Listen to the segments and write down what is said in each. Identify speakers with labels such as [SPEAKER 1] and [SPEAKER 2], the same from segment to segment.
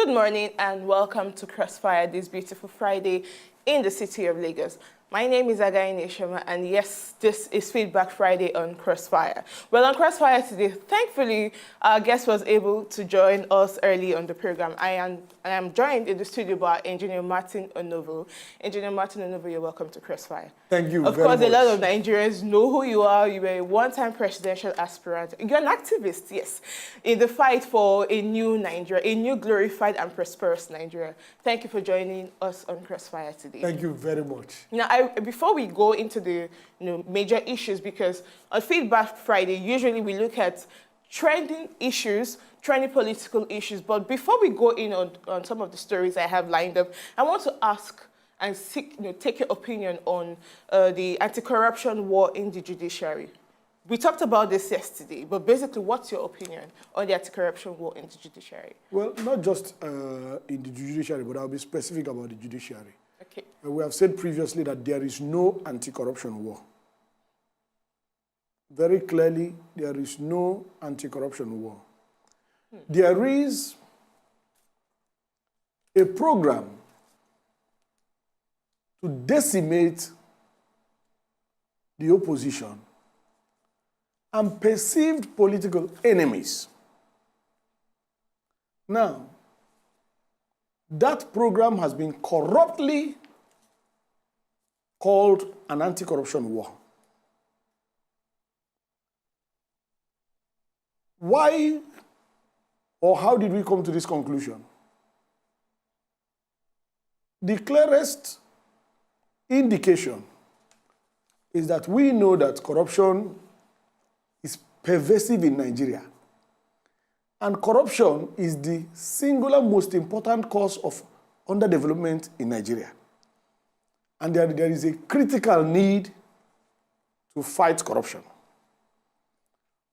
[SPEAKER 1] Good morning and welcome to Crossfire this beautiful Friday in the city of Lagos. My name is Againe Shoma, and yes, this is Feedback Friday on Crossfire. Well, on Crossfire today, thankfully, our guest was able to join us early on the program. I am joined in the studio by Engineer Martin Onovo. Engineer Martin Onovo, you're welcome to Crossfire.
[SPEAKER 2] Thank you
[SPEAKER 1] Of
[SPEAKER 2] very
[SPEAKER 1] course,
[SPEAKER 2] much.
[SPEAKER 1] a lot of Nigerians know who you are. You were a one-time presidential aspirant. You're an activist, yes, in the fight for a new Nigeria, a new glorified and prosperous Nigeria. Thank you for joining us on Crossfire today.
[SPEAKER 2] Thank you very much.
[SPEAKER 1] Now, before we go into the major issues, because on Feedback Friday, usually we look at trending issues, trending political issues. But before we go in on some of the stories I have lined up, I want to ask and take your opinion on the anti-corruption war in the judiciary. We talked about this yesterday, but basically, what's your opinion on the anti-corruption war in the judiciary?
[SPEAKER 2] Well, not just in the judiciary, but I'll be specific about the judiciary.
[SPEAKER 1] Okay.
[SPEAKER 2] We have said previously that there is no anti-corruption war. Very clearly, there is no anti-corruption war. There is a program to decimate the opposition and perceived political enemies. Now, that program has been corruptly called an anti-corruption war. Why or how did we come to this conclusion? The clearest indication is that we know that corruption is pervasive in Nigeria. And corruption is the singular most important cause of underdevelopment in Nigeria. And there is a critical need to fight corruption.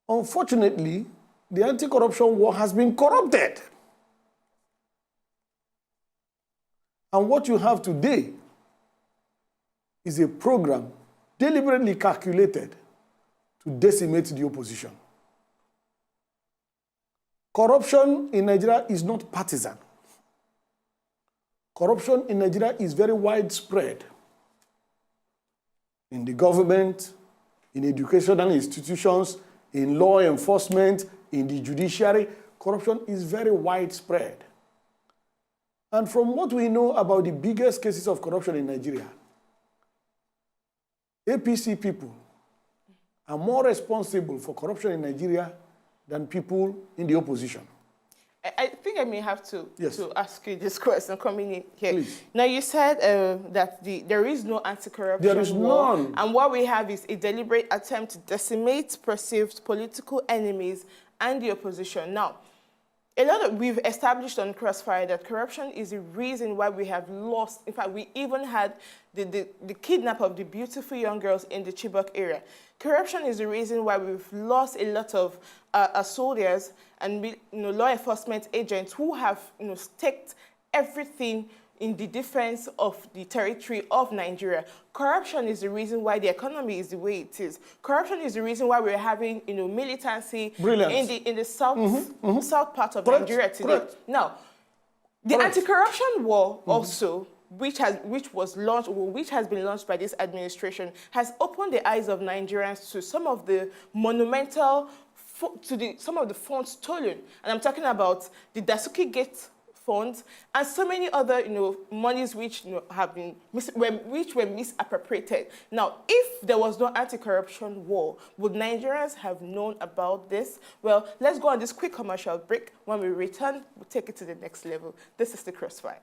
[SPEAKER 2] Unfortunately, the anti-corruption war has been corrupted. And what you have today is a program deliberately calculated to decimate the opposition. Corruption in Nigeria is not partisan. Corruption in Nigeria is very widespread. In the government, in educational institutions, in law enforcement, in the judiciary, corruption is very widespread. And from what we know about the biggest cases of corruption in Nigeria, APC people are more responsible for corruption in Nigeria than people in the opposition.
[SPEAKER 1] I think I may have to ask you this question coming in here.
[SPEAKER 2] Please.
[SPEAKER 1] Now, you said that there is no anti-corruption
[SPEAKER 2] There is
[SPEAKER 1] war,
[SPEAKER 2] none.
[SPEAKER 1] and what we have is a deliberate attempt to decimate perceived political enemies and the opposition. Now, we've established on Crossfire that corruption is the reason why we have lost. In fact, we even had the kidnap of the beautiful young girls in the Chibok area. Corruption is the reason why we've lost a lot of soldiers and law enforcement agents who have staked everything in the defense of the territory of Nigeria. Corruption is the reason why the economy is the way it is. Corruption is the reason why we're having militancy in the south part of Nigeria today.
[SPEAKER 2] Correct.
[SPEAKER 1] Now, the anti-corruption war also, which has been launched by this administration, has opened the eyes of Nigerians to some of the monumental, some of the funds stolen. And I'm talking about the Dasuki Gate funds and so many other monies which were misappropriated. Now, if there was no anti-corruption war, would Nigerians have known about this? Well, let's go on this quick commercial break. When we return, we'll take it to the next level. This is the Crossfire.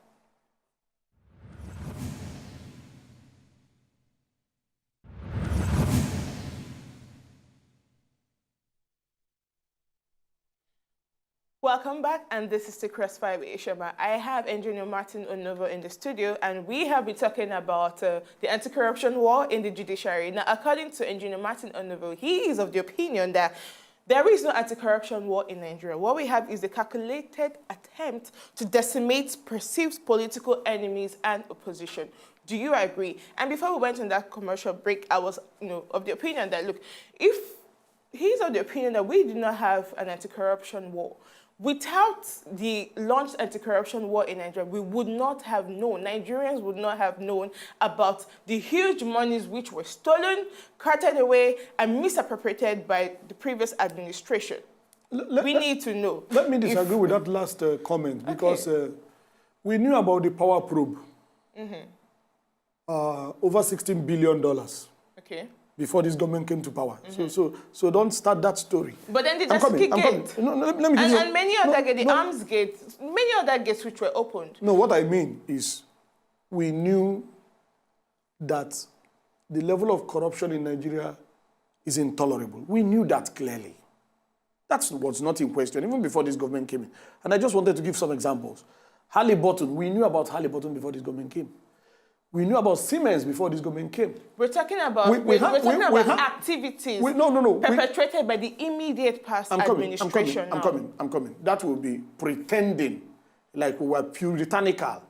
[SPEAKER 1] Welcome back, and this is the Crossfire with Ishama. I have Engineer Martin Onovo in the studio, and we have been talking about the anti-corruption war in the judiciary. Now, according to Engineer Martin Onovo, he is of the opinion that there is no anti-corruption war in Nigeria. What we have is a calculated attempt to decimate perceived political enemies and opposition. Do you agree? And before we went on that commercial break, I was of the opinion that, look, if he's of the opinion that we do not have an anti-corruption war, Without the launched anti-corruption war in Nigeria, we would not have known, Nigerians would not have known about the huge monies which were stolen, carted away, and misappropriated by the previous administration. We need to know.
[SPEAKER 2] Let me disagree with that last comment, because we knew about the power probe, over $16 billion.
[SPEAKER 1] Okay.
[SPEAKER 2] Before this government came to power. So don't start that story.
[SPEAKER 1] But then the Justice Gate.
[SPEAKER 2] No, let me give you,
[SPEAKER 1] and many other gates, the arms gates, many other gates which were opened.
[SPEAKER 2] No, what I mean is we knew that the level of corruption in Nigeria is intolerable. We knew that clearly. That was not in question, even before this government came in. And I just wanted to give some examples. Halliburton, we knew about Halliburton before this government came. We knew about Siemens before this government came.
[SPEAKER 1] We're talking about, activities perpetrated by the immediate past administration.
[SPEAKER 2] I'm coming. That will be pretending like we were puritanical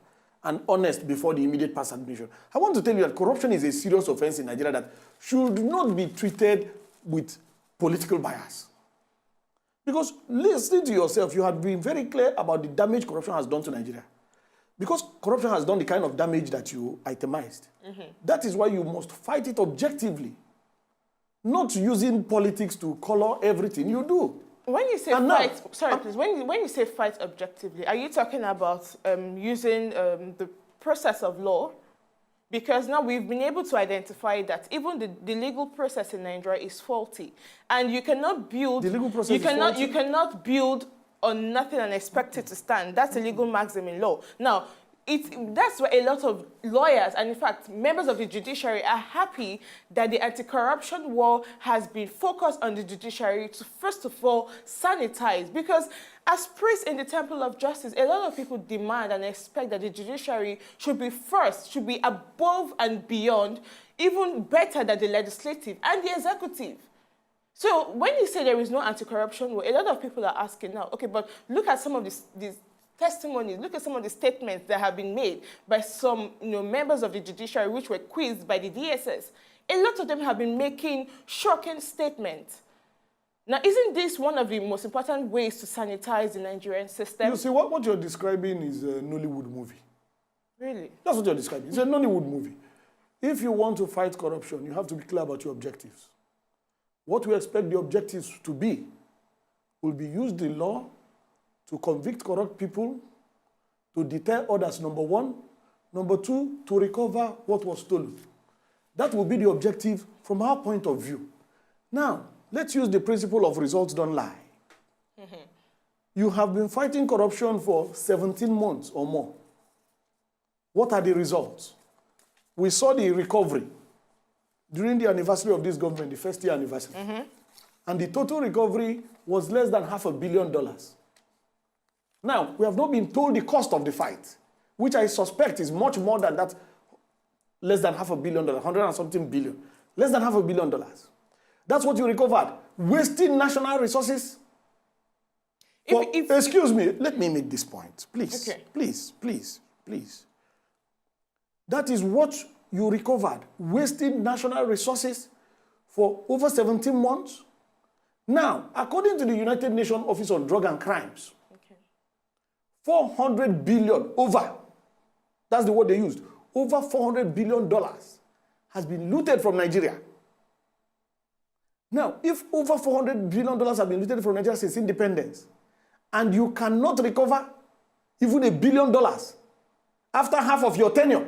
[SPEAKER 2] and honest before the immediate past administration. I want to tell you that corruption is a serious offense in Nigeria that should not be treated with political bias. Because listening to yourself, you have been very clear about the damage corruption has done to Nigeria. Because corruption has done the kind of damage that you itemized. That is why you must fight it objectively, not using politics to color everything you do.
[SPEAKER 1] When you say when you say fight objectively, are you talking about using the process of law? Because now we've been able to identify that even the legal process in Nigeria is faulty, and you cannot build. The legal process is faulty? You cannot build on nothing and expect it to stand. That's a legal maxim in law. Now, that's why a lot of lawyers, and in fact, members of the judiciary are happy that the anti-corruption war has been focused on the judiciary to, first of all, sanitize. Because as priests in the temple of justice, a lot of people demand and expect that the judiciary should be first, should be above and beyond, even better than the legislative and the executive. So when you say there is no anti-corruption war, a lot of people are asking now, okay, but look at some of these testimonies, look at some of the statements that have been made by some members of the judiciary which were quizzed by the DSS. A lot of them have been making shocking statements. Now, isn't this one of the most important ways to sanitize the Nigerian system?
[SPEAKER 2] You see, what you're describing is a Nollywood movie.
[SPEAKER 1] Really?
[SPEAKER 2] That's what you're describing. It's a Nollywood movie. If you want to fight corruption, you have to be clear about your objectives. What we expect the objectives to be will be use the law to convict corrupt people, to deter others, number one. Number two, to recover what was stolen. That will be the objective from our point of view. Now, let's use the principle of results don't lie. You have been fighting corruption for 17 months or more. What are the results? We saw the recovery during the anniversary of this government, the first year anniversary. And the total recovery was less than $500 million. Now, we have not been told the cost of the fight, which I suspect is much more than that, less than $500 million, 100 and something billion. Less than $500 million. That's what you recovered. Wasting national resources. Excuse me, let me make this point, please. Okay. Please. That is what you recovered, wasting national resources for over 17 months. Now, according to the United Nations Office on Drug and Crimes, 400 billion over, that's the word they used, over $400 billion has been looted from Nigeria. Now, if over $400 billion have been looted from Nigeria since independence, and you cannot recover even $1 billion after half of your tenure,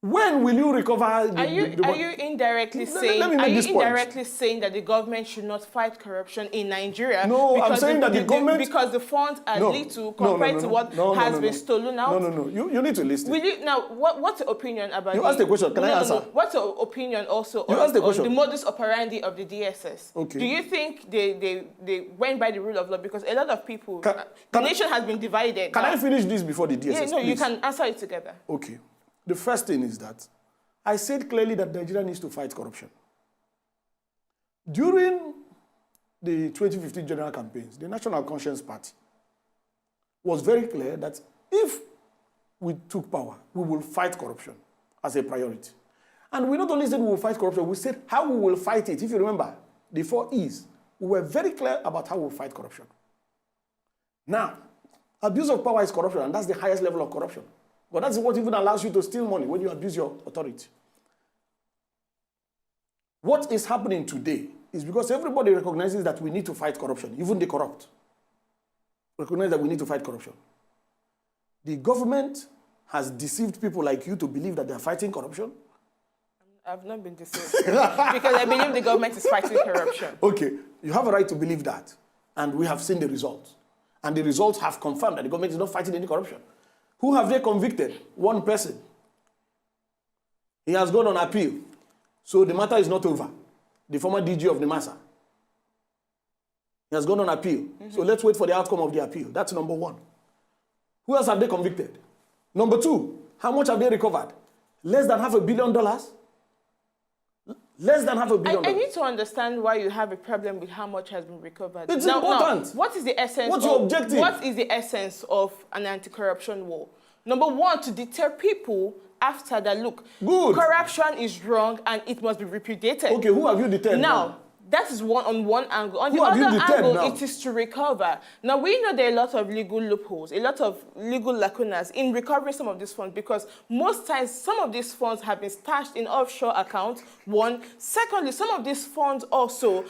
[SPEAKER 2] when will you recover? Are you
[SPEAKER 1] indirectly saying that the government should not fight corruption in Nigeria?
[SPEAKER 2] No, I'm saying that the government...
[SPEAKER 1] Because the funds are little compared to what has been stolen out?
[SPEAKER 2] No. You need to listen.
[SPEAKER 1] What's your opinion about...
[SPEAKER 2] You asked the question. Can I answer?
[SPEAKER 1] What's your opinion also on the modus operandi of the DSS?
[SPEAKER 2] Okay.
[SPEAKER 1] Do you think they went by the rule of law? Because a lot of people... the nation has been divided.
[SPEAKER 2] Can I finish this before the DSS?
[SPEAKER 1] Yeah, no, please? You can answer it together.
[SPEAKER 2] Okay. The first thing is that I said clearly that Nigeria needs to fight corruption. During the 2015 general campaigns, the National Conscience Party was very clear that if we took power, we will fight corruption as a priority. And we not only said we will fight corruption, we said how we will fight it. If you remember, the 4 E's, we were very clear about how we will fight corruption. Now, abuse of power is corruption, and that's the highest level of corruption. But that's what even allows you to steal money when you abuse your authority. What is happening today is because everybody recognizes that we need to fight corruption, even the corrupt. Recognize that we need to fight corruption. The government has deceived people like you to believe that they are fighting corruption.
[SPEAKER 1] I've not been deceived because I believe the government is fighting corruption.
[SPEAKER 2] Okay, you have a right to believe that, and we have seen the results. And the results have confirmed that the government is not fighting any corruption. Who have they convicted? One person. He has gone on appeal. So the matter is not over. The former DG of the NIMASA. He has gone on appeal. So let's wait for the outcome of the appeal. That's number one. Who else have they convicted? Number two, how much have they recovered? Less than $500 million? Less than $500 million.
[SPEAKER 1] I need to understand why you have a problem with how much has been recovered.
[SPEAKER 2] It's important.
[SPEAKER 1] Now, what is the essence?
[SPEAKER 2] What's your objective?
[SPEAKER 1] What is the essence of an anti-corruption war? Number one, to deter people after that. Look,
[SPEAKER 2] good.
[SPEAKER 1] Corruption is wrong and it must be repudiated.
[SPEAKER 2] Okay, who have you deterred now?
[SPEAKER 1] That is on one angle. On the
[SPEAKER 2] Who have you
[SPEAKER 1] other
[SPEAKER 2] deterred
[SPEAKER 1] angle,
[SPEAKER 2] now?
[SPEAKER 1] it is to recover. Now, we know there are a lot of legal loopholes, a lot of legal lacunas in recovering some of these funds because most times some of these funds have been stashed in offshore accounts, one. Secondly, some of these funds also,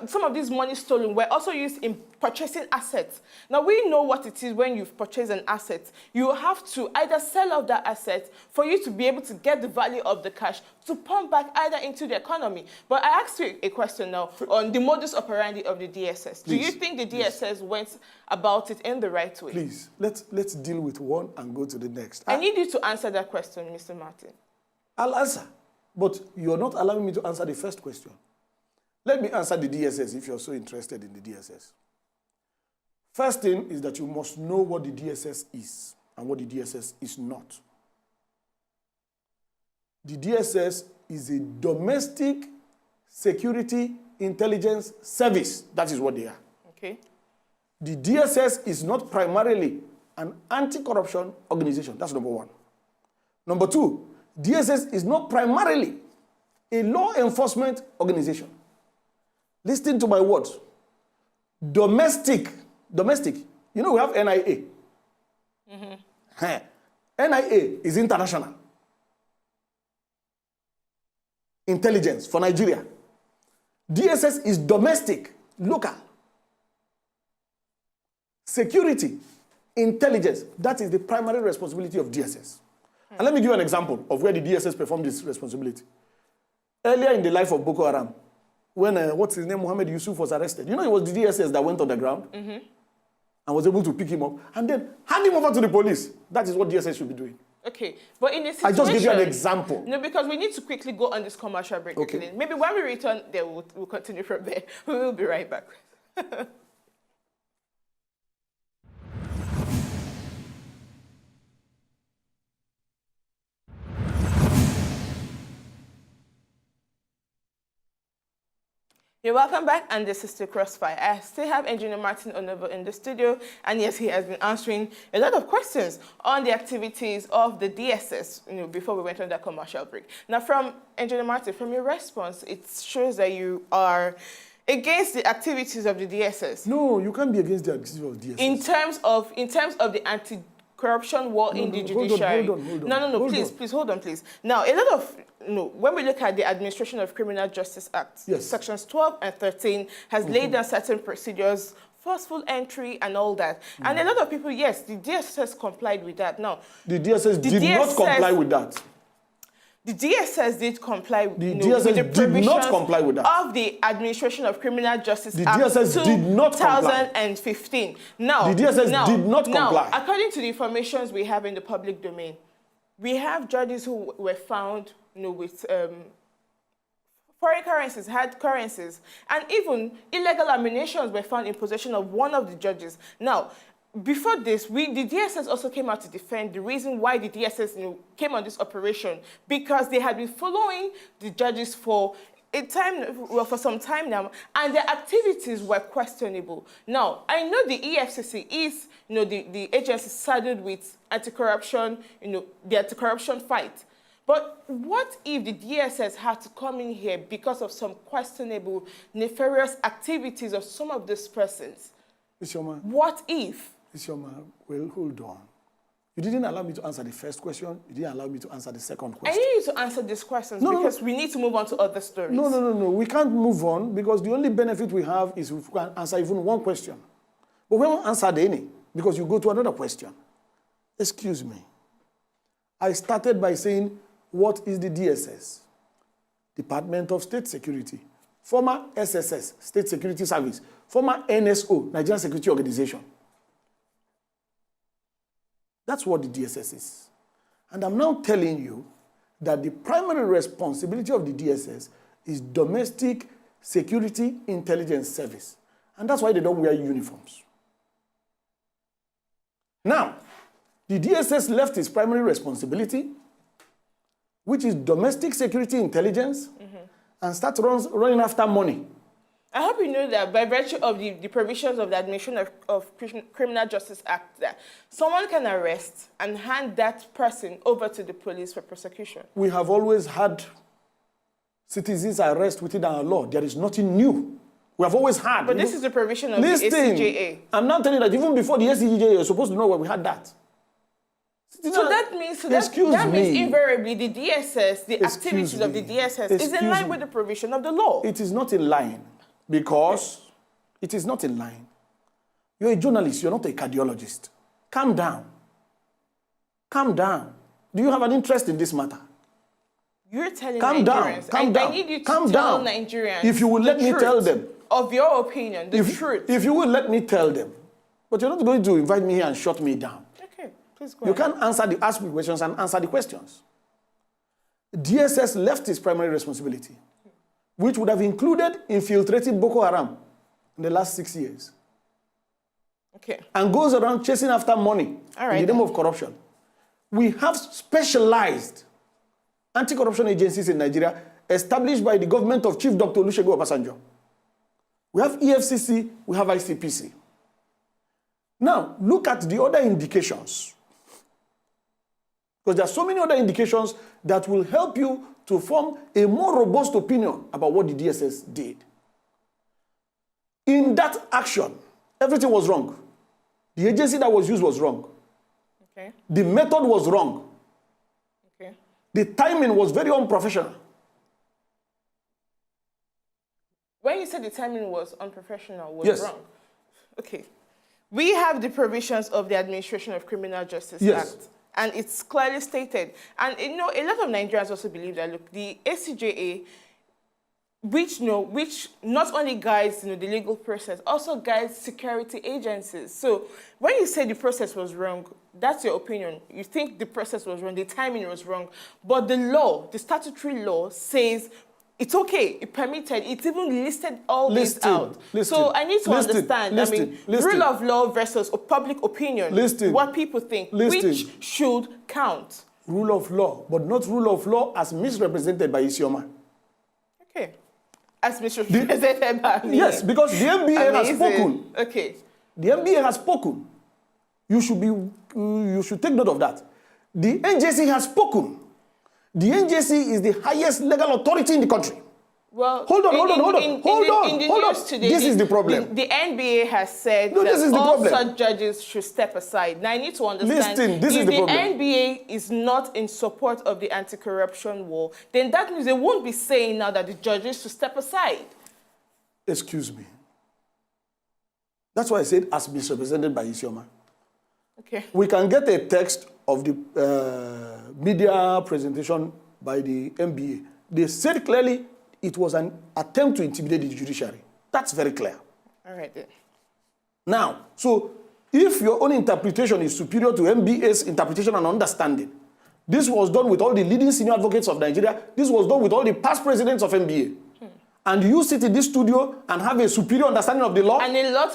[SPEAKER 1] some of these money stolen were also used in purchasing assets. Now, we know what it is when you've purchased an asset. You have to either sell off that asset for you to be able to get the value of the cash to pump back either into the economy. But I asked you a question now on the modus operandi of the DSS. Do you think the DSS went about it in the right way?
[SPEAKER 2] Please, let's deal with one and go to the next.
[SPEAKER 1] I need you to answer that question, Mr. Martin.
[SPEAKER 2] I'll answer, but you're not allowing me to answer the first question. Let me answer the DSS if you're so interested in the DSS. First thing is that you must know what the DSS is and what the DSS is not. The DSS is a domestic security intelligence service. That is what they are.
[SPEAKER 1] Okay.
[SPEAKER 2] The DSS is not primarily an anti-corruption organization. That's number one. Number two, DSS is not primarily a law enforcement organization. Listen to my words. Domestic. You know, we have NIA. NIA is international. Intelligence for Nigeria. DSS is domestic, local. Security, intelligence, that is the primary responsibility of DSS. And let me give you an example of where the DSS performed this responsibility. Earlier in the life of Boko Haram, when, what's his name, Mohammed Yusuf was arrested, you know it was the DSS that went on the ground and was able to pick him up and then hand him over to the police. That is what DSS should be doing.
[SPEAKER 1] Okay, but in this situation...
[SPEAKER 2] I just gave you an example.
[SPEAKER 1] No, because we need to quickly go on this commercial break.
[SPEAKER 2] Okay.
[SPEAKER 1] Maybe when we return, we'll continue from there. We will be right back. You're welcome back, and this is to Crossfire. I still have Engineer Martin Onovo in the studio, and yes, he has been answering a lot of questions on the activities of the DSS, before we went on that commercial break. Now, from Engineer Martin, from your response, it shows that you are against the activities of the DSS.
[SPEAKER 2] No, you can't be against the activities of DSS.
[SPEAKER 1] In terms of the anti-corruption war in the judiciary.
[SPEAKER 2] Hold on.
[SPEAKER 1] No, please, hold on, please. Now, a lot of, when we look at the Administration of Criminal Justice Act,
[SPEAKER 2] yes,
[SPEAKER 1] Sections 12 and 13 has laid down certain procedures, forceful entry and all that. And a lot of people, yes, the DSS complied with that. Now,
[SPEAKER 2] the DSS did not comply with that.
[SPEAKER 1] The DSS did comply with
[SPEAKER 2] the DSS
[SPEAKER 1] the
[SPEAKER 2] did not comply with that.
[SPEAKER 1] Of the Administration of Criminal Justice
[SPEAKER 2] the
[SPEAKER 1] Act
[SPEAKER 2] DSS did not
[SPEAKER 1] 2015. Now,
[SPEAKER 2] the DSS did not comply.
[SPEAKER 1] Now, according to the information we have in the public domain, we have judges who were found with foreign currencies, hard currencies, and even illegal ammunitions were found in possession of one of the judges. Now, before this, the DSS also came out to defend the reason why the DSS came on this operation, because they had been following the judges for some time now, and their activities were questionable. Now, I know the EFCC is, the agency saddled with anti-corruption, the anti-corruption fight. But what if the DSS had to come in here because of some questionable, nefarious activities of some of these persons?
[SPEAKER 2] Isioma.
[SPEAKER 1] What if?
[SPEAKER 2] Isioma, well, hold on. You didn't allow me to answer the first question. You didn't allow me to answer the second
[SPEAKER 1] I
[SPEAKER 2] question.
[SPEAKER 1] need you to answer these questions because we need to move on to other stories.
[SPEAKER 2] No. We can't move on because the only benefit we have is if we can answer even one question. But we haven't answered any because you go to another question. Excuse me. I started by saying, what is the DSS? Department of State Security. Former SSS, State Security Service. Former NSO, Nigerian Security Organization. That's what the DSS is. And I'm now telling you that the primary responsibility of the DSS is Domestic Security Intelligence Service. And that's why they don't wear uniforms. Now, the DSS left its primary responsibility, which is Domestic Security Intelligence, and start running after money.
[SPEAKER 1] I hope you know that by virtue of the provisions of the Administration of Criminal Justice Act, that someone can arrest and hand that person over to the police for prosecution.
[SPEAKER 2] We have always had citizens arrest within our law. There is nothing new. We have always had.
[SPEAKER 1] But this is the provision of the ACJA.
[SPEAKER 2] I'm not telling you that even before the ACJA, you're supposed to know where we had that.
[SPEAKER 1] So that means invariably the DSS, the activities of the DSS is in line with the provision of the law.
[SPEAKER 2] It is not in line. Because it is not in line. You're a journalist, you're not a cardiologist. Calm down. Calm down. Do you have an interest in this matter?
[SPEAKER 1] You're telling Nigerians.
[SPEAKER 2] Calm down.
[SPEAKER 1] I need you to tell Nigerians
[SPEAKER 2] if you will let me tell them.
[SPEAKER 1] Of your opinion, the truth.
[SPEAKER 2] If you will let me tell them. But you're not going to invite me here and shut me down.
[SPEAKER 1] Okay, please go
[SPEAKER 2] You can't ask me questions and answer the questions. DSS left its primary responsibility, which would have included infiltrating Boko Haram in the last 6 years.
[SPEAKER 1] Okay.
[SPEAKER 2] And goes around chasing after money in the name of corruption. We have specialized anti-corruption agencies in Nigeria established by the government of Chief Dr. Olusegun Obasanjo. We have EFCC, we have ICPC. Now, look at the other indications. Because there are so many other indications that will help you to form a more robust opinion about what the DSS did. In that action, everything was wrong. The agency that was used was wrong.
[SPEAKER 1] Okay.
[SPEAKER 2] The method was wrong.
[SPEAKER 1] Okay.
[SPEAKER 2] The timing was very unprofessional.
[SPEAKER 1] When you said the timing was unprofessional, was
[SPEAKER 2] yes.
[SPEAKER 1] wrong. Okay. We have the provisions of the Administration of Criminal Justice
[SPEAKER 2] yes.
[SPEAKER 1] Act. And it's clearly stated. And you know, a lot of Nigerians also believe that, look, the ACJA, which not only guides the legal process, also guides security agencies. So when you say the process was wrong, that's your opinion. You think the process was wrong, the timing was wrong. But the law, the statutory law, says it's okay, it permitted, it even listed all this out. So I need to understand, rule of law versus public opinion, what people think, which should count.
[SPEAKER 2] Rule of law, but not rule of law as misrepresented by Isioma.
[SPEAKER 1] Okay. As misrepresented by me.
[SPEAKER 2] Yes, because the NBA has spoken.
[SPEAKER 1] Okay.
[SPEAKER 2] The NBA has spoken. You should take note of that. The NJC has spoken. The NJC is the highest legal authority in the country.
[SPEAKER 1] Well,
[SPEAKER 2] hold on.
[SPEAKER 1] Today,
[SPEAKER 2] this is the problem.
[SPEAKER 1] The NBA has said that all such judges should step aside. Now, I need to understand,
[SPEAKER 2] this is the problem.
[SPEAKER 1] If the NBA is not in support of the anti-corruption war, then that means they won't be saying now that the judges should step aside.
[SPEAKER 2] Excuse me. That's why I said as misrepresented by Isioma.
[SPEAKER 1] Okay.
[SPEAKER 2] We can get a text of the media presentation by the NBA. They said clearly it was an attempt to intimidate the judiciary. That's very clear.
[SPEAKER 1] All right then.
[SPEAKER 2] Now, so if your own interpretation is superior to NBA's interpretation and understanding, this was done with all the leading senior advocates of Nigeria. This was done with all the past presidents of NBA. And you sit in this studio and have a superior understanding of the law? And
[SPEAKER 1] a lot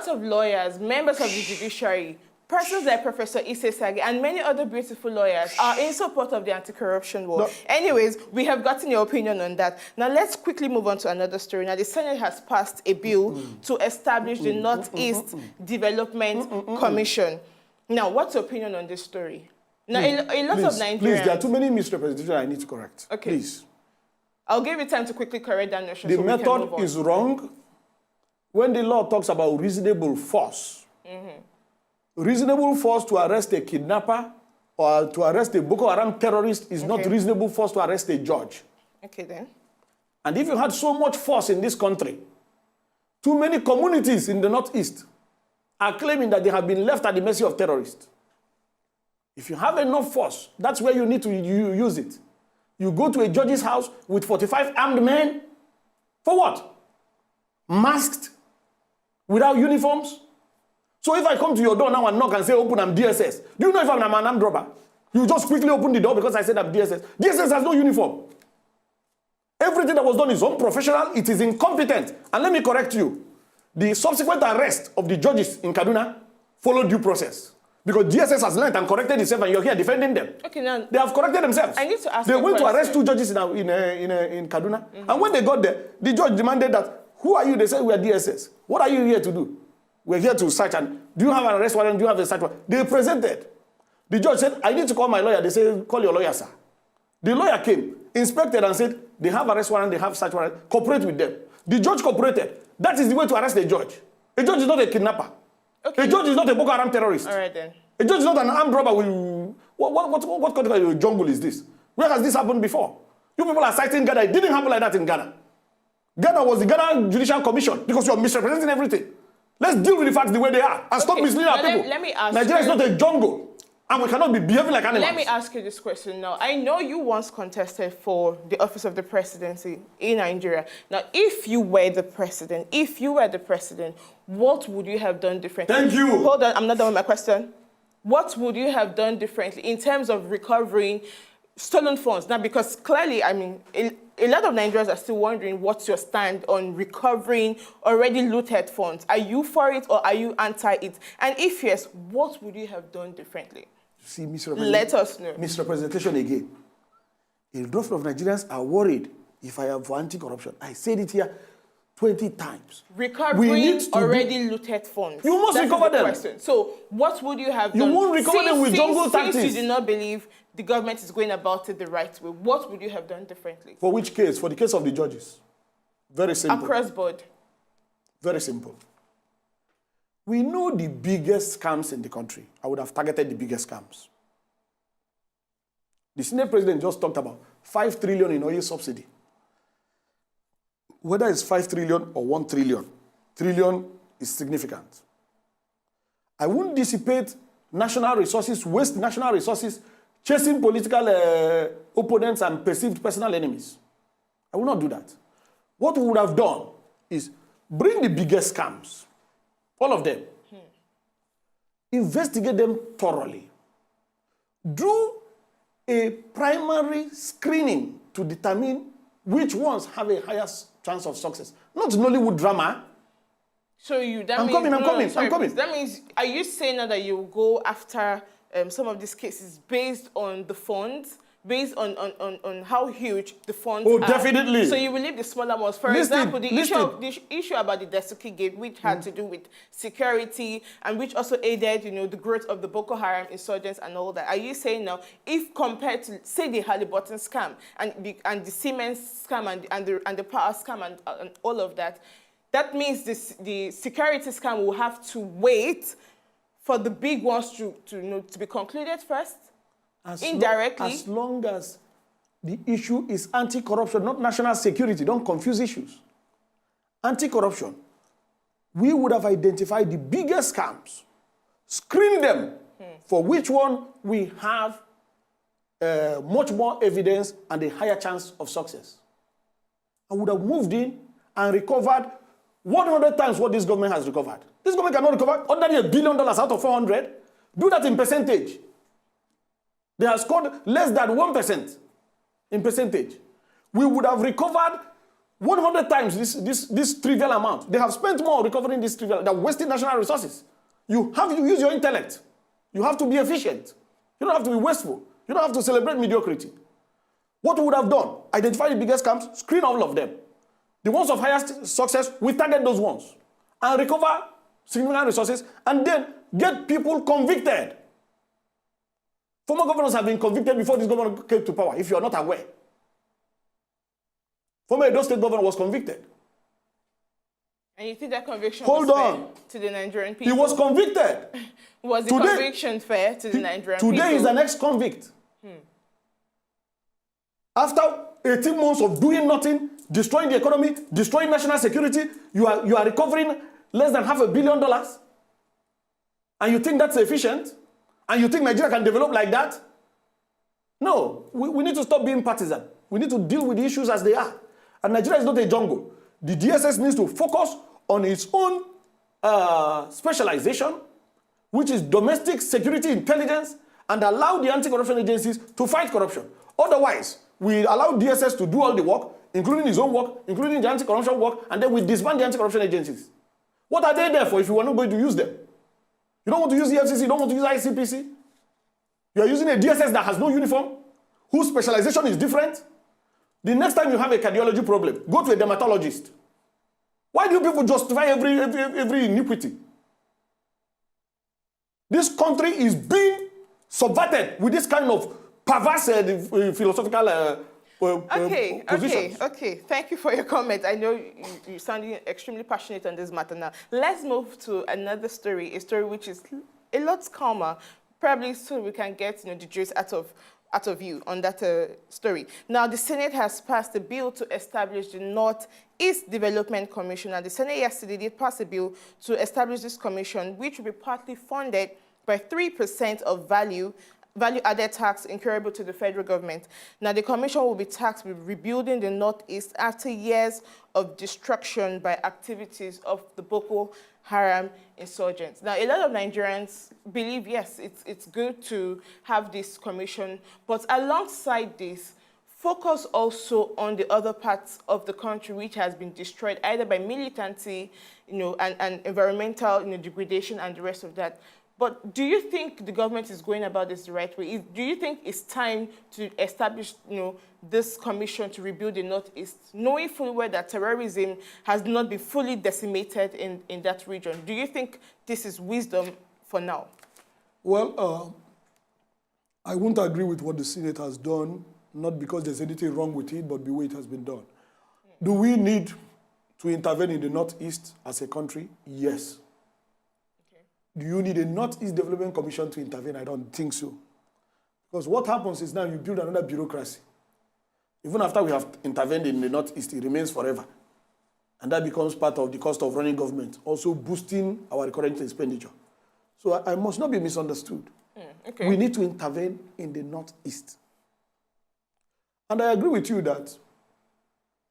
[SPEAKER 1] of lawyers, members of the judiciary, persons like Professor Issei Sagi and many other beautiful lawyers are in support of the anti-corruption war. No. Anyways, we have gotten your opinion on that. Now let's quickly move on to another story. Now the Senate has passed a bill to establish the Northeast Development Commission. Now, what's your opinion on this story? Now, a lot of Nigerians...
[SPEAKER 2] Please, there are too many misrepresentations I need to correct.
[SPEAKER 1] Okay.
[SPEAKER 2] Please.
[SPEAKER 1] I'll give you time to quickly correct that notion.
[SPEAKER 2] The method is wrong. when the law talks about reasonable force, reasonable force to arrest a kidnapper or to arrest a Boko Haram terrorist is not reasonable force to arrest a judge.
[SPEAKER 1] Okay, then.
[SPEAKER 2] And if you had so much force in this country, too many communities in the Northeast are claiming that they have been left at the mercy of terrorists. If you have enough force, that's where you need to use it. You go to a judge's house with 45 armed men. For what? Masked? Without uniforms? So if I come to your door now and knock and say, open, I'm DSS. Do you know if I'm an armed robber? You just quickly open the door because I said I'm DSS. DSS has no uniform. Everything that was done is unprofessional. It is incompetent. And let me correct you. The subsequent arrest of the judges in Kaduna followed due process. Because DSS has learned and corrected itself, and you're here defending them.
[SPEAKER 1] Okay, now
[SPEAKER 2] they have corrected themselves.
[SPEAKER 1] I need to ask.
[SPEAKER 2] They went to arrest 2 judges in Kaduna, and when they got there, the judge demanded that, "Who are you?" They said, "We are DSS. What are you here to do?" "We're here to search. And do you have an arrest warrant? Do you have a search warrant?" They presented. The judge said, "I need to call my lawyer." They said, "Call your lawyer, sir." The lawyer came, inspected, and said, "They have arrest warrant. They have search warrant. Cooperate with them." The judge cooperated. That is the way to arrest a judge. A judge is not a kidnapper. Okay. A judge is not a Boko Haram terrorist.
[SPEAKER 1] All right, then.
[SPEAKER 2] A judge is not an armed robber. What kind of jungle is this? Where has this happened before? You people are citing Ghana. It didn't happen like that in Ghana. Ghana was the Ghana Judicial Commission because you're misrepresenting everything. Let's deal with the facts the way they are and stop misleading our people.
[SPEAKER 1] Let me ask
[SPEAKER 2] Nigeria is not a jungle, and we cannot be behaving like animals.
[SPEAKER 1] Let me ask you this question now. I know you once contested for the office of the presidency in Nigeria. Now, if you were the president, what would you have done differently?
[SPEAKER 2] Thank you.
[SPEAKER 1] Hold on, I'm not done with my question. What would you have done differently in terms of recovering stolen funds? Now, because clearly, I mean, a lot of Nigerians are still wondering what's your stand on recovering already looted funds. Are you for it or are you anti it? And if yes, what would you have done differently?
[SPEAKER 2] See,
[SPEAKER 1] let us know.
[SPEAKER 2] Misrepresentation again. A lot of Nigerians are worried if I am for anti-corruption. I said it here 20 times.
[SPEAKER 1] Recovering already looted funds.
[SPEAKER 2] You must recover them.
[SPEAKER 1] Question. So what would you have done?
[SPEAKER 2] You won't recover them with jungle tactics.
[SPEAKER 1] Since you do not believe the government is going about it the right way, what would you have done differently?
[SPEAKER 2] For which case? For the case of the judges. Very simple.
[SPEAKER 1] Across board.
[SPEAKER 2] Very simple. We know the biggest scams in the country. I would have targeted the biggest scams. The Senate president just talked about 5 trillion in oil subsidy. Whether it's 5 trillion or 1 trillion is significant. I won't dissipate national resources, waste national resources, chasing political opponents and perceived personal enemies. I will not do that. What we would have done is bring the biggest scams, all of them, investigate them thoroughly, do a primary screening to determine which ones have a higher chance of success. Not Nollywood drama.
[SPEAKER 1] So I'm coming. That means, are you saying now that you will go after some of these cases based on the funds, based on how huge the funds are?
[SPEAKER 2] Oh, definitely.
[SPEAKER 1] So you will leave the smaller ones. For example, the issue about the Desuki Gate, which had to do with security and which also aided, the growth of the Boko Haram insurgents and all that. Are you saying now, if compared to, say, the Halliburton scam and the Siemens scam and the power scam and all of that, that means the security scam will have to wait for the big ones to be concluded first? Indirectly?
[SPEAKER 2] As long as the issue is anti-corruption, not national security. Don't confuse issues. Anti-corruption. We would have identified the biggest scams, screened them for which one we have much more evidence and a higher chance of success. I would have moved in and recovered 100 times what this government has recovered. This government cannot recover ordinarily $1 billion out of 400. Do that in percentage. They have scored less than 1% in percentage. We would have recovered 100 times this trivial amount. They have spent more recovering this trivial. They're wasting national resources. You have to use your intellect. You have to be efficient. You don't have to be wasteful. You don't have to celebrate mediocrity. What we would have done, identify the biggest scams, screen all of them. The ones of highest success, we target those ones and recover significant resources and then get people convicted. Former governors have been convicted before this government came to power, if you are not aware. Former Edo State governor was convicted.
[SPEAKER 1] And you think that conviction
[SPEAKER 2] Hold
[SPEAKER 1] was
[SPEAKER 2] on.
[SPEAKER 1] fair to the Nigerian people?
[SPEAKER 2] He was convicted.
[SPEAKER 1] Was the
[SPEAKER 2] Today-
[SPEAKER 1] conviction fair to the Nigerian people?
[SPEAKER 2] Today he's an ex-convict. After 18 months of doing nothing, destroying the economy, destroying national security, you are recovering less than $500 million. And you think that's efficient? And you think Nigeria can develop like that? No, we need to stop being partisan. We need to deal with the issues as they are. And Nigeria is not a jungle. The DSS needs to focus on its own specialization, which is domestic security intelligence, and allow the anti-corruption agencies to fight corruption. Otherwise, we allow DSS to do all the work, including his own work, including the anti-corruption work, and then we disband the anti-corruption agencies. What are they there for if you are not going to use them? You don't want to use the FCC, you don't want to use ICPC? You are using a DSS that has no uniform, whose specialization is different. The next time you have a cardiology problem, go to a dermatologist. Why do you people justify every iniquity? This country is being subverted with this kind of perverse philosophical positions.
[SPEAKER 1] Okay. Thank you for your comment. I know you're sounding extremely passionate on this matter now. Let's move to another story, a story which is a lot calmer, probably so we can get the juice out of you on that story. Now, the Senate has passed a bill to establish the Northeast Development Commission. And the Senate yesterday did pass a bill to establish this commission, which will be partly funded by 3% of value-added tax incurable to the federal government. Now, the commission will be tasked with rebuilding the Northeast after years of destruction by activities of the Boko Haram insurgents. Now, a lot of Nigerians believe, yes, it's good to have this commission, but alongside this, focus also on the other parts of the country which has been destroyed either by militancy, and environmental, degradation and the rest of that. But do you think the government is going about this the right way? Do you think it's time to establish, this commission to rebuild the Northeast, knowing fully well that terrorism has not been fully decimated in that region? Do you think this is wisdom for now?
[SPEAKER 2] Well, I won't agree with what the Senate has done, not because there's anything wrong with it, but the way it has been done. Do we need to intervene in the Northeast as a country? Yes. Do you need a Northeast Development Commission to intervene? I don't think so. Because what happens is now you build another bureaucracy. Even after we have intervened in the Northeast, it remains forever. And that becomes part of the cost of running government, also boosting our recurrent expenditure. So I must not be misunderstood.
[SPEAKER 1] Okay.
[SPEAKER 2] We need to intervene in the Northeast. And I agree with you that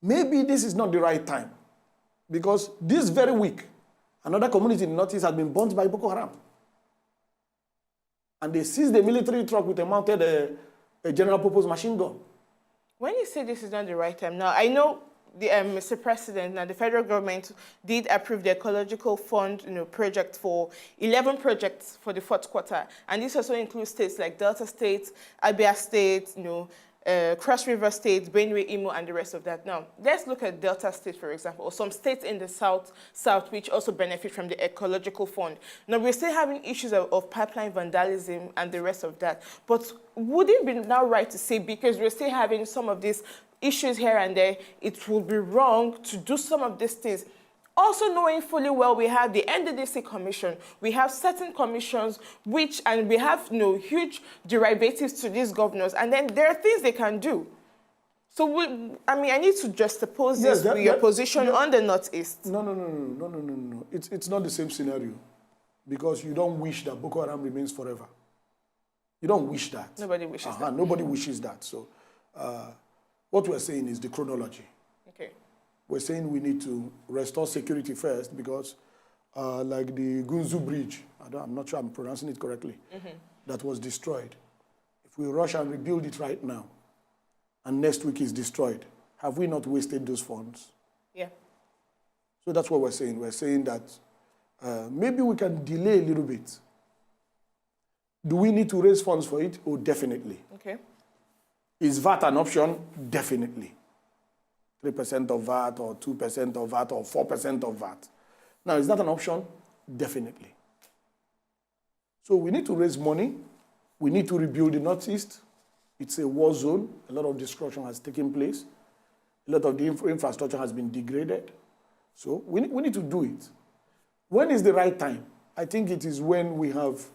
[SPEAKER 2] maybe this is not the right time. Because this very week, another community in the Northeast has been burnt by Boko Haram. And they seized the military truck with a mounted a general purpose machine gun.
[SPEAKER 1] When you say this is not the right time, now I know the Mr. President, now the federal government did approve the ecological fund, project for 11 projects for the fourth quarter, and this also includes states like Delta State, Abia State, Cross River State, Benue, Imo, and the rest of that. Now, let's look at Delta State, for example, or some states in the south which also benefit from the ecological fund. Now, we're still having issues of pipeline vandalism and the rest of that. But would it be now right to say, because we're still having some of these issues here and there, it would be wrong to do some of these things? Also knowing fully well we have the NDDC Commission, we have certain commissions and we have huge derivatives to these governors, and then there are things they can do. So, I need to juxtapose this with your position on the Northeast.
[SPEAKER 2] No. It's not the same scenario, because you don't wish that Boko Haram remains forever. You don't wish that.
[SPEAKER 1] Nobody wishes that.
[SPEAKER 2] Nobody wishes that. So what we're saying is the chronology.
[SPEAKER 1] Okay.
[SPEAKER 2] We're saying we need to restore security first because like the Gunzu Bridge, I'm not sure I'm pronouncing it correctly, that was destroyed. If we rush and rebuild it right now, and next week is destroyed, have we not wasted those funds?
[SPEAKER 1] Yeah.
[SPEAKER 2] So that's what we're saying. We're saying that maybe we can delay a little bit. Do we need to raise funds for it? Oh, definitely.
[SPEAKER 1] Okay.
[SPEAKER 2] Is VAT an option? Definitely. 3% of VAT or 2% of VAT or 4% of VAT. Now, is that an option? Definitely. So we need to raise money. We need to rebuild the Northeast. It's a war zone. A lot of destruction has taken place. A lot of the infrastructure has been degraded. So we need to do it. When is the right time? I think it is when we have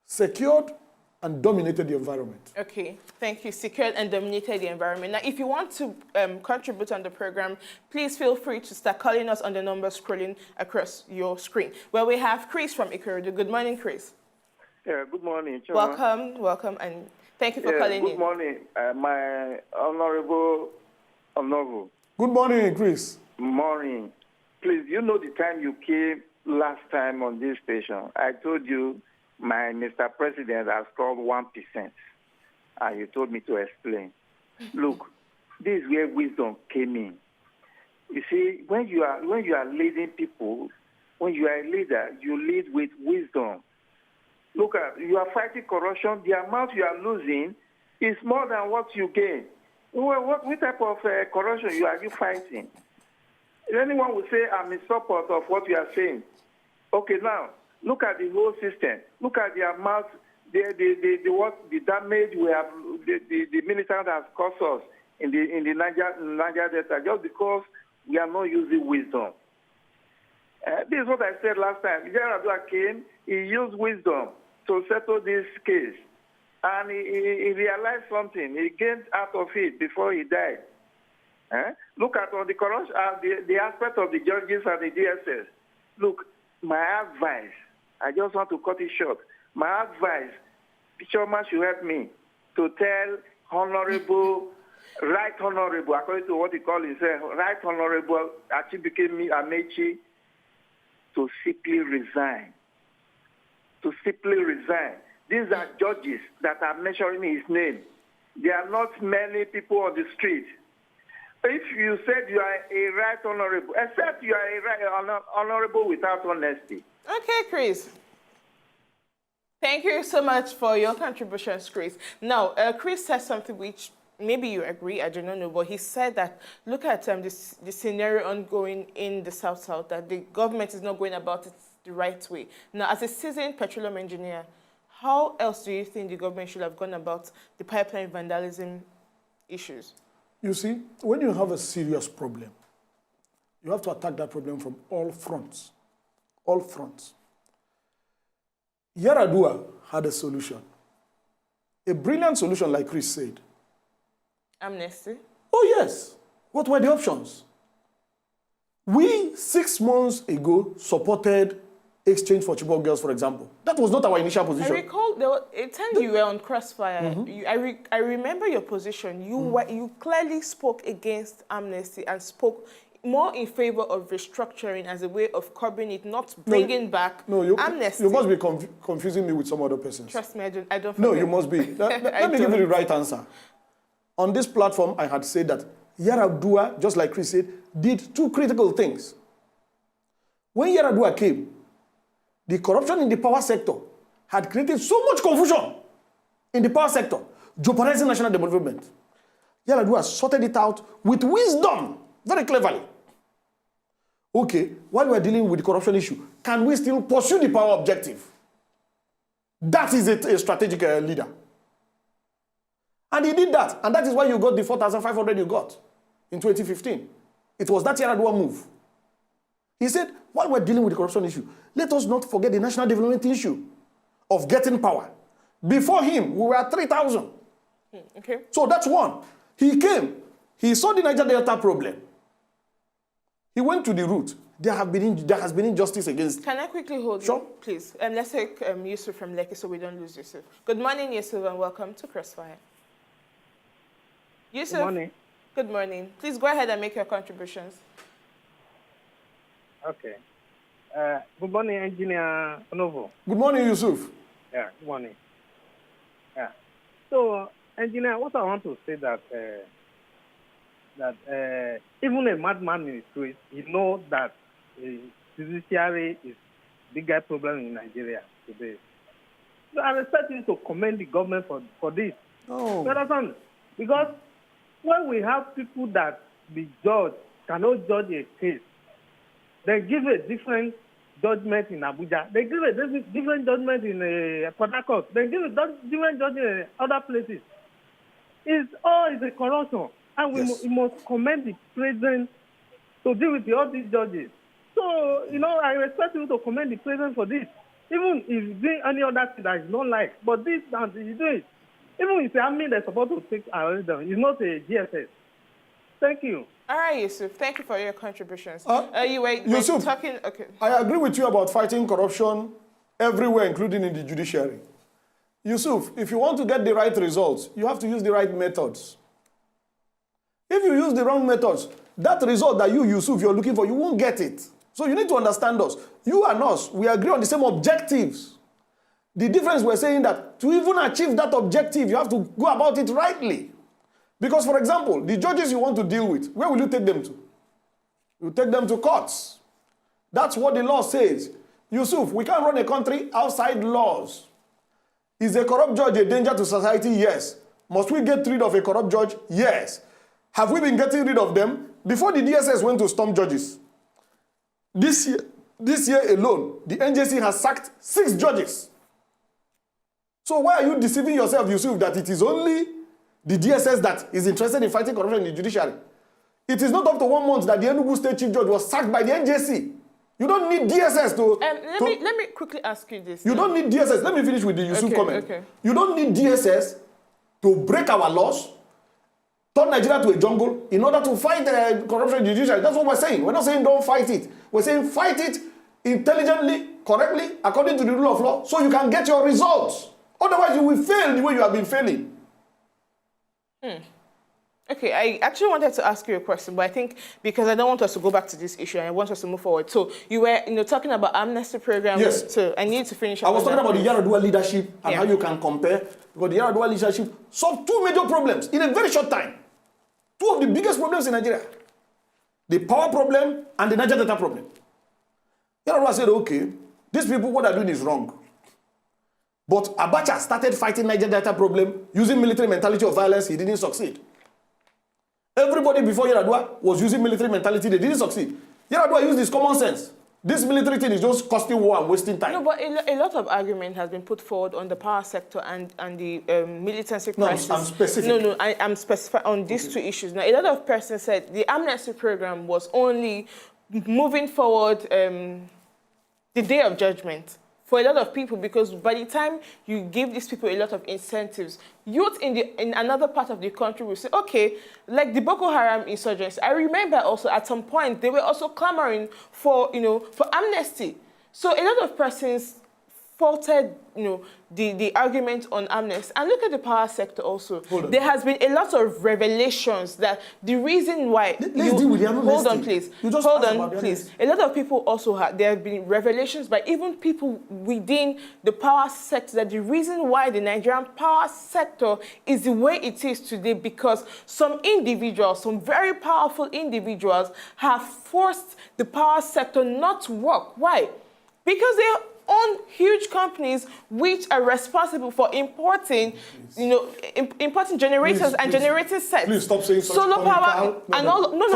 [SPEAKER 2] secured and dominated the environment.
[SPEAKER 1] Okay, thank you. Secured and dominated the environment. Now, if you want to contribute on the program, please feel free to start calling us on the number scrolling across your screen. Well, we have Chris from Ikorodu. Good morning, Chris.
[SPEAKER 3] Yeah, good morning,
[SPEAKER 1] Chuma. Welcome, and thank you for calling in.
[SPEAKER 3] Good morning, my honorable.
[SPEAKER 2] Good morning, Chris.
[SPEAKER 3] Morning. Please, you know the time you came last time on this station, I told you my Mr. President has scored 1%, and you told me to explain. Look, this is where wisdom came in. You see, when you are leading people, when you are a leader, you lead with wisdom. Look at, you are fighting corruption. The amount you are losing is more than what you gain. Well, what type of corruption are you fighting? Anyone will say, I'm in support of what you are saying. Okay, now, look at the whole system. Look at the amount, the damage we have, the militant has caused us in the Niger Delta, just because we are not using wisdom. This is what I said last time. Yaradua came, he used wisdom to settle this case. And he realized something. He gained out of it before he died. Look at all the corruption, the aspect of the judges and the DSS. Look, my advice, I just want to cut it short. My advice, Chairman should help me to tell Right Honorable, according to what he called himself, Right Honorable Achibikemi Amechi, to simply resign. To simply resign. These are judges that are mentioning his name. There are not many people on the street. If you said you are a right honorable, except you are a right honorable without honesty.
[SPEAKER 1] Okay, Chris. Thank you so much for your contributions, Chris. Now, Chris said something which maybe you agree, I do not know, but he said that look at the scenario ongoing in the South-South, that the government is not going about it the right way. Now, as a seasoned petroleum engineer, how else do you think the government should have gone about the pipeline vandalism issues?
[SPEAKER 2] You see, when you have a serious problem, you have to attack that problem from all fronts. All fronts. Yaradua had a solution. A brilliant solution, like Chris said.
[SPEAKER 1] Amnesty?
[SPEAKER 2] Oh, yes. What were the options? We, 6 months ago, supported exchange for Chibok girls, for example. That was not our initial position.
[SPEAKER 1] I recall there was a time you were on CROSSFIRE. I remember your position. You clearly spoke against amnesty and spoke more in favor of restructuring as a way of curbing it, not bringing back amnesty.
[SPEAKER 2] You must be confusing me with some other persons.
[SPEAKER 1] Trust me, I don't.
[SPEAKER 2] No, you must be. Let me give you the right answer. On this platform, I had said that Yaradua, just like Chris said, did 2 critical things. When Yaradua came, the corruption in the power sector had created so much confusion in the power sector, jeopardizing national development. Yaradua sorted it out with wisdom, very cleverly. Okay, while we are dealing with the corruption issue, can we still pursue the power objective? That is a strategic leader. And he did that, and that is why you got the 4,500 you got in 2015. It was that Yaradua move. He said, while we're dealing with the corruption issue, let us not forget the national development issue of getting power. Before him, we were at 3,000.
[SPEAKER 1] Okay.
[SPEAKER 2] So that's one. He came. He saw the Niger Delta problem. He went to the root. There has been injustice against.
[SPEAKER 1] Can I quickly hold you, please? Let's take Yusuf from Lekki so we don't lose Yusuf. Good morning, Yusuf, and welcome to CROSSFIRE. Yusuf.
[SPEAKER 4] Good morning.
[SPEAKER 1] Good morning. Please go ahead and make your contributions.
[SPEAKER 4] Okay. Good morning, Engineer Onovo.
[SPEAKER 2] Good morning, Yusuf.
[SPEAKER 4] Yeah, good morning. Yeah. So, Engineer, what I want to say that even a madman in the street, he knows that judiciary is bigger problem in Nigeria today. So I'm expecting to commend the government for this.
[SPEAKER 2] Oh.
[SPEAKER 4] Because when we have people that the judge cannot judge a case, they give a different judgment in Abuja. They give a different judgment in Port Harcourt. They give a different judgment in other places. It's a corruption. And we must commend the president to deal with all these judges. So, I expect you to commend the president for this. Even if he's doing any other thing that is not like, but this and he's doing it. Even if the army they're supposed to take arrest them, it's not a GSS. Thank you.
[SPEAKER 1] All right, Yusuf. Thank you for your contributions. You were
[SPEAKER 2] Yusuf,
[SPEAKER 1] talking. Okay.
[SPEAKER 2] I agree with you about fighting corruption everywhere, including in the judiciary. Yusuf, if you want to get the right results, you have to use the right methods. If you use the wrong methods, that result that Yusuf, you're looking for, you won't get it. So you need to understand us. You and us, we agree on the same objectives. The difference, we're saying that to even achieve that objective, you have to go about it rightly. Because, for example, the judges you want to deal with, where will you take them to? You take them to courts. That's what the law says. Yusuf, we can't run a country outside laws. Is a corrupt judge a danger to society? Yes. Must we get rid of a corrupt judge? Yes. Have we been getting rid of them? Before the DSS went to storm judges, this year alone, the NJC has sacked 6 judges. So why are you deceiving yourself, Yusuf, that it is only the DSS that is interested in fighting corruption in the judiciary? It is not up to 1 month that the Enugu State Chief Judge was sacked by the NJC. You don't need DSS to...
[SPEAKER 1] Let me quickly ask you this.
[SPEAKER 2] You don't need DSS. Let me finish with the Yusuf comment.
[SPEAKER 1] Okay.
[SPEAKER 2] You don't need DSS to break our laws, turn Nigeria to a jungle in order to fight corruption in the judiciary. That's what we're saying. We're not saying don't fight it. We're saying fight it intelligently, correctly, according to the rule of law, so you can get your results. Otherwise, you will fail the way you have been failing.
[SPEAKER 1] Okay, I actually wanted to ask you a question, but I think because I don't want us to go back to this issue, I want us to move forward. So you were, talking about amnesty program.
[SPEAKER 2] Yes.
[SPEAKER 1] So I need to finish.
[SPEAKER 2] I was talking about the Yaradua leadership and how you can compare, because the Yaradua leadership solved 2 major problems in a very short time. 2 of the biggest problems in Nigeria: the power problem and the Niger Delta problem. Yaradua said, okay, these people, what they're doing is wrong. But Abacha started fighting Niger Delta problem using military mentality of violence. He didn't succeed. Everybody before Yaradua was using military mentality. They didn't succeed. Yaradua used his common sense. This military thing is just costing war and wasting time.
[SPEAKER 1] No, but a lot of argument has been put forward on the power sector and the militancy crisis.
[SPEAKER 2] No, I'm specific.
[SPEAKER 1] I'm specific on these 2 issues. Now, a lot of persons said the amnesty program was only moving forward the day of judgment for a lot of people, because by the time you give these people a lot of incentives, youth in another part of the country will say, okay, like the Boko Haram insurgents. I remember also at some point they were also clamoring for amnesty. So a lot of persons faulted, the argument on amnesty. And look at the power sector also. There has been a lot of revelations that the reason why...
[SPEAKER 2] Let's deal with the amnesty.
[SPEAKER 1] Hold on, please. Hold on, please. A lot of people also there have been revelations by even people within the power sector that the reason why the Nigerian power sector is the way it is today, because some individuals, some very powerful individuals, have forced the power sector not to work. Why? Because they own huge companies which are responsible for importing, importing generators and generating sets.
[SPEAKER 2] Please stop saying such
[SPEAKER 1] solar
[SPEAKER 2] comical.
[SPEAKER 1] power and all. No.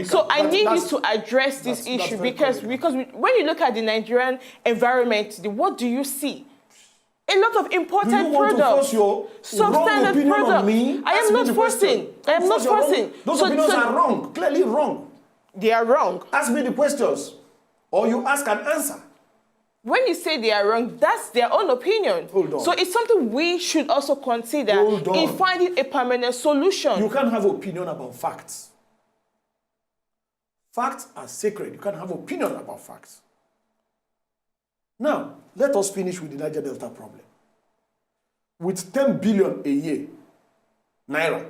[SPEAKER 1] So I need you to address this issue because when you look at the Nigerian environment, what do you see? A lot of imported products, substandard products. I am not forcing. I am not forcing.
[SPEAKER 2] Those opinions are wrong, clearly wrong.
[SPEAKER 1] They are wrong.
[SPEAKER 2] Ask me the questions, or you ask and answer.
[SPEAKER 1] When you say they are wrong, that's their own opinion.
[SPEAKER 2] Hold on.
[SPEAKER 1] So it's something we should also consider in finding a permanent solution.
[SPEAKER 2] You can't have opinion about facts. Facts are sacred. You can't have opinion about facts. Now, let us finish with the Niger Delta problem. With 10 billion a year, Naira,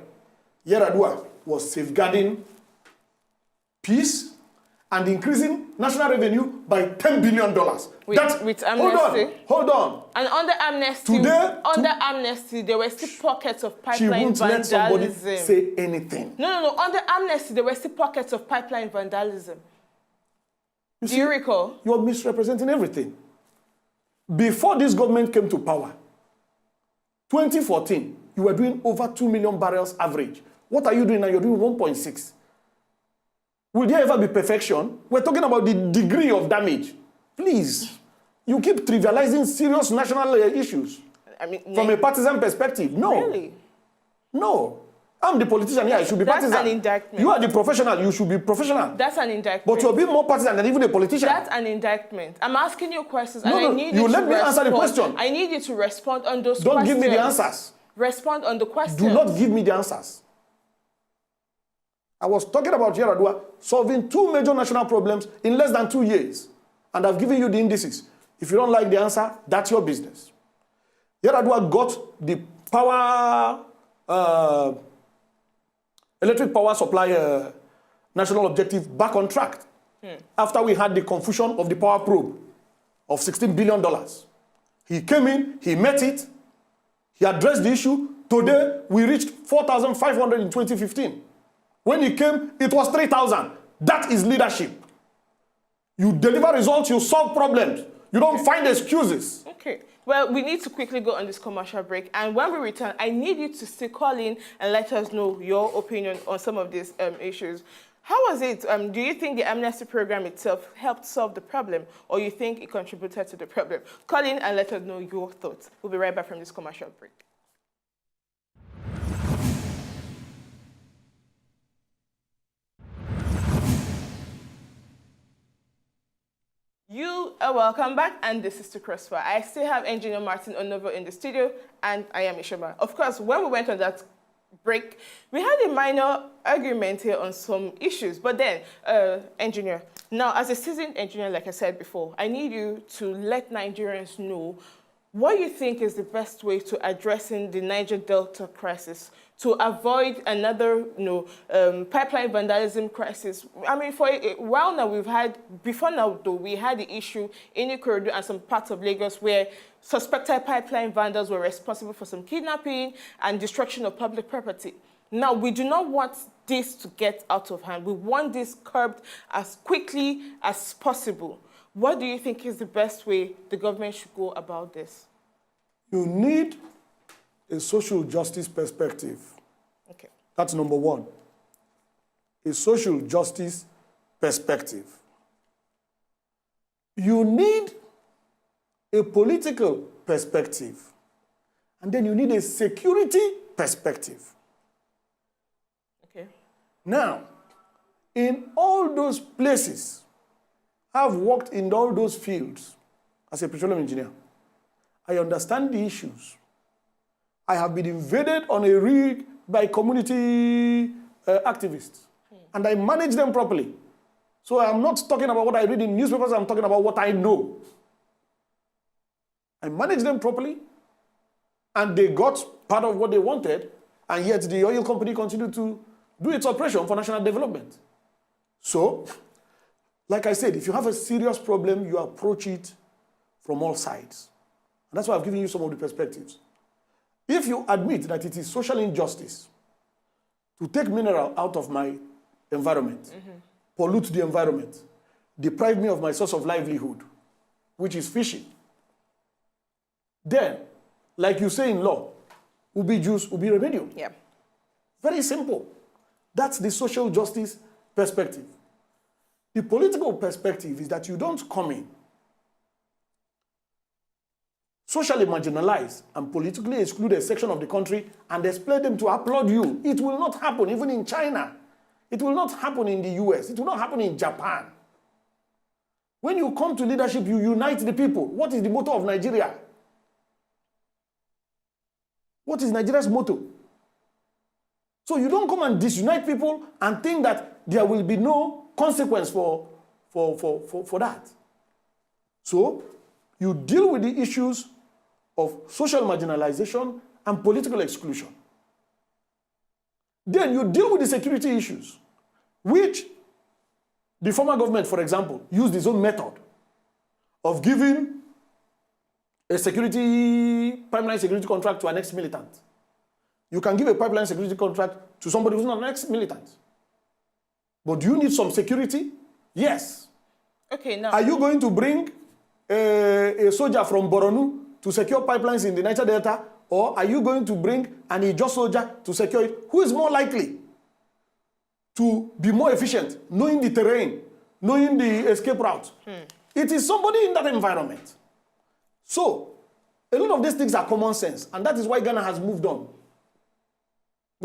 [SPEAKER 2] Yaradua was safeguarding peace and increasing national revenue by $10 billion.
[SPEAKER 1] With amnesty.
[SPEAKER 2] Hold on.
[SPEAKER 1] And under amnesty, there were still pockets of pipeline vandalism. She won't let somebody
[SPEAKER 2] say anything.
[SPEAKER 1] No. Under amnesty, there were still pockets of pipeline vandalism. Do you recall?
[SPEAKER 2] You're misrepresenting everything. Before this government came to power, 2014, you were doing over 2 million barrels average. What are you doing now? You're doing 1.6. Will there ever be perfection? We're talking about the degree of damage. Please, you keep trivializing serious national issues.
[SPEAKER 1] I mean,
[SPEAKER 2] from a partisan perspective. No.
[SPEAKER 1] Really?
[SPEAKER 2] No. I'm the politician here. I should be partisan.
[SPEAKER 1] That's an indictment.
[SPEAKER 2] You are the professional. You should be professional.
[SPEAKER 1] That's an indictment.
[SPEAKER 2] But you're being more partisan than even a politician.
[SPEAKER 1] That's an indictment. I'm asking you questions, and
[SPEAKER 2] No,
[SPEAKER 1] I need
[SPEAKER 2] you
[SPEAKER 1] to
[SPEAKER 2] let me answer the question.
[SPEAKER 1] I need you to respond on those
[SPEAKER 2] Don't
[SPEAKER 1] questions.
[SPEAKER 2] give me the answers.
[SPEAKER 1] Respond on the questions.
[SPEAKER 2] Do not give me the answers. I was talking about Yaradua solving 2 major national problems in less than 2 years. And I've given you the indices. If you don't like the answer, that's your business. Yaradua got the electric power supply national objective back on track after we had the confusion of the power probe of $16 billion. He came in, he met it, he addressed the issue. Today, we reached 4,500 in 2015. When he came, it was 3,000. That is leadership. You deliver results, you solve problems. You don't find excuses.
[SPEAKER 1] Okay. Well, we need to quickly go on this commercial break. And when we return, I need you to still call in and let us know your opinion on some of these issues. How was it? Do you think the amnesty program itself helped solve the problem, or you think it contributed to the problem? Call in and let us know your thoughts. We'll be right back from this commercial break. You are welcome back, and this is to CROSSFIRE. I still have Engineer Martin Onovo in the studio, and I am Ishoma. Of course, when we went on that break, we had a minor argument here on some issues, but then, Engineer, now as a seasoned engineer, like I said before, I need you to let Nigerians know what you think is the best way to addressing the Niger Delta crisis to avoid another, pipeline vandalism crisis. I mean, for a while now, before now though, we had the issue in Ikorodu and some parts of Lagos where suspected pipeline vandals were responsible for some kidnapping and destruction of public property. Now, we do not want this to get out of hand. We want this curbed as quickly as possible. What do you think is the best way the government should go about this?
[SPEAKER 2] You need a social justice perspective.
[SPEAKER 1] Okay.
[SPEAKER 2] That's number one. A social justice perspective. You need a political perspective. And then you need a security perspective.
[SPEAKER 1] Okay.
[SPEAKER 2] Now, in all those places, I've worked in all those fields as a petroleum engineer. I understand the issues. I have been invaded on a rig by community activists, and I manage them properly. So I'm not talking about what I read in newspapers, I'm talking about what I know. I manage them properly, and they got part of what they wanted, and yet the oil company continued to do its operation for national development. So, like I said, if you have a serious problem, you approach it from all sides. And that's why I've given you some of the perspectives. If you admit that it is social injustice to take mineral out of my environment, pollute the environment, deprive me of my source of livelihood, which is fishing, then, like you say in law, ubi jus, ubi remedium.
[SPEAKER 1] Yeah.
[SPEAKER 2] Very simple. That's the social justice perspective. The political perspective is that you don't come in, socially marginalize and politically exclude a section of the country and expect them to applaud you. It will not happen even in China. It will not happen in the US. It will not happen in Japan. When you come to leadership, you unite the people. What is the motto of Nigeria? What is Nigeria's motto? So you don't come and disunite people and think that there will be no consequence for that. So you deal with the issues of social marginalization and political exclusion. Then you deal with the security issues, which the former government, for example, used its own method of giving a pipeline security contract to an ex-militant. You can give a pipeline security contract to somebody who's not an ex-militant. But do you need some security? Yes.
[SPEAKER 1] Okay, now.
[SPEAKER 2] Are you going to bring a soldier from Boronu to secure pipelines in the Niger Delta, or are you going to bring an Ijaw soldier to secure it? Who is more likely to be more efficient, knowing the terrain, knowing the escape route? It is somebody in that environment. So, a lot of these things are common sense, and that is why Ghana has moved on.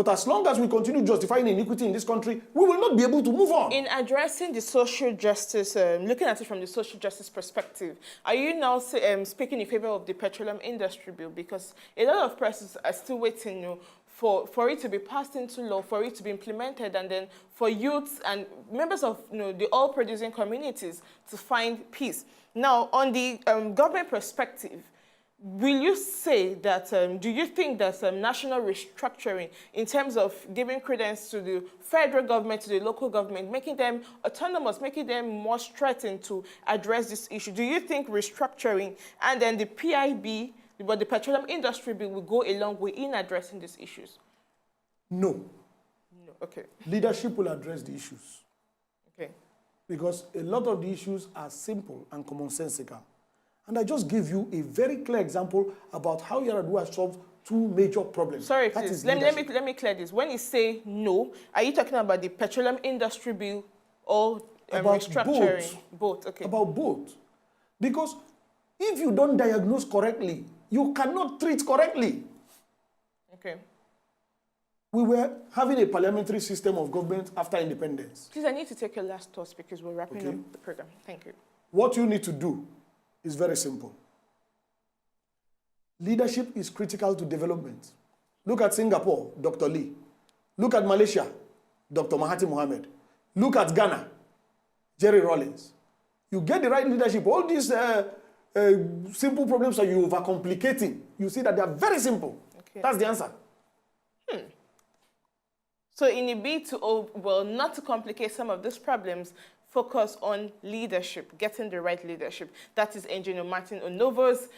[SPEAKER 2] But as long as we continue justifying iniquity in this country, we will not be able to move on.
[SPEAKER 1] In addressing the social justice, looking at it from the social justice perspective, are you now speaking in favor of the petroleum industry bill? Because a lot of persons are still waiting for it to be passed into law, for it to be implemented, and then for youths and members of the oil-producing communities to find peace. Now, on the government perspective, will you say that, do you think that national restructuring in terms of giving credence to the federal government, to the local government, making them autonomous, making them more strengthened to address this issue, do you think restructuring and then the PIB, but the petroleum industry bill will go a long way in addressing these issues?
[SPEAKER 2] No.
[SPEAKER 1] No, okay.
[SPEAKER 2] Leadership will address the issues.
[SPEAKER 1] Okay.
[SPEAKER 2] Because a lot of the issues are simple and commonsensical. And I just gave you a very clear example about how Yar'Adua has solved two major problems.
[SPEAKER 1] Sorry, please. Let me clear this. When you say no, are you talking about the petroleum industry bill or restructuring? Both. Okay.
[SPEAKER 2] About both. Because if you don't diagnose correctly, you cannot treat correctly.
[SPEAKER 1] Okay.
[SPEAKER 2] We were having a parliamentary system of government after independence.
[SPEAKER 1] Please, I need to take your last thoughts because we're wrapping up the program. Thank you.
[SPEAKER 2] What you need to do is very simple. Leadership is critical to development. Look at Singapore, Dr. Lee. Look at Malaysia, Dr. Mahathir Mohamad. Look at Ghana, Jerry Rawlings. You get the right leadership, all these simple problems are you overcomplicating. You see that they are very simple. Okay. That's the answer.
[SPEAKER 1] So in a bid to, not to complicate some of these problems, focus on leadership, getting the right leadership. That is Engineer Martin Onovo's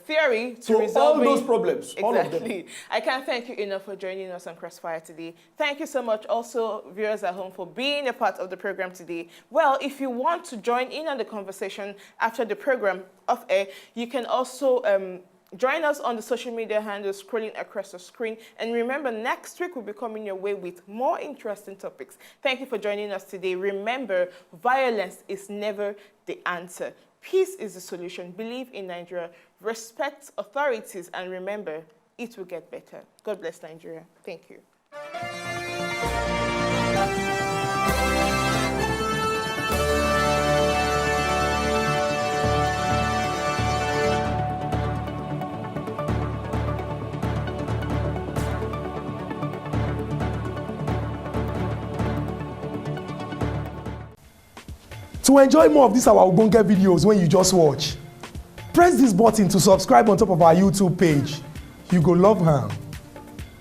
[SPEAKER 1] theory to resolve
[SPEAKER 2] all those problems,
[SPEAKER 1] exactly.
[SPEAKER 2] All of them.
[SPEAKER 1] I can't thank you enough for joining us on Crossfire today. Thank you so much also, viewers at home, for being a part of the program today. Well, if you want to join in on the conversation after the program off air, you can also join us on the social media handles scrolling across the screen. And remember, next week we'll be coming your way with more interesting topics. Thank you for joining us today. Remember, violence is never the answer. Peace is the solution. Believe in Nigeria. Respect authorities. And remember, it will get better. God bless Nigeria. Thank you.
[SPEAKER 5] To enjoy more of these our Ogbonge videos when you just watch, press this button to subscribe on top of our YouTube page. You go love am.